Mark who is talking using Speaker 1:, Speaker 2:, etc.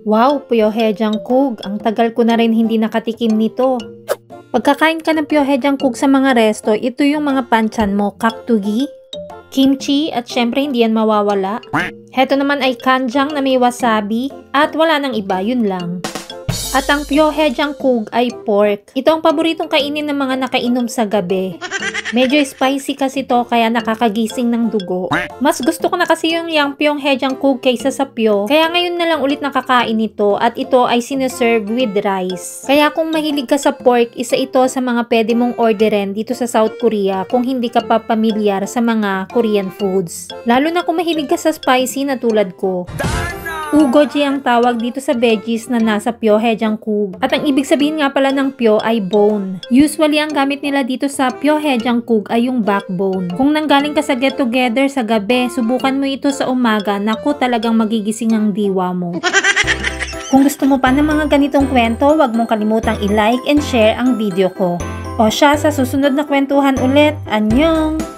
Speaker 1: Wow, Pyeongjangkuk. Ang tagal ko na rin hindi nakatikim nito. Pagkakain ka ng Pyeongjangkuk sa mga resto, ito yung mga panchan mo, kaktugi, kimchi, at syempre hindi yan mawawala. Heto naman ay kanjang na may wasabi, at wala nang iba, yun lang. At ang Pyeongjangkuk ay pork. Ito ang paboritong kainin ng mga nakainom sa gabi. Medyo spicy kasi to kaya nakakagising ng dugo. Mas gusto ko na kasi yung Pyeongjangkuk kaysa sa pyo. Kaya ngayon na lang ulit nakakain ito at ito ay sineserve with rice. Kaya kung mahilig ka sa pork, isa ito sa mga pwede mong orderin dito sa South Korea kung hindi ka pa pamilyar sa mga Korean foods. Lalo na kung mahilig ka sa spicy na tulad ko. Ugoji ang tawag dito sa veggies na nasa Pyeongjangkuk. At ang ibig sabihin nga pala ng pyo ay bone. Usually ang gamit nila dito sa Pyeongjangkuk ay yung backbone. Kung nanggaling ka sa get together sa gabi, subukan mo ito sa umaga, naku talagang magigising ang diwa mo. Kung gusto mo pa ng mga ganitong kwento, huwag mong kalimutang i-like and share ang video ko. O siya, sa susunod na kwentuhan ulit. Annyeong!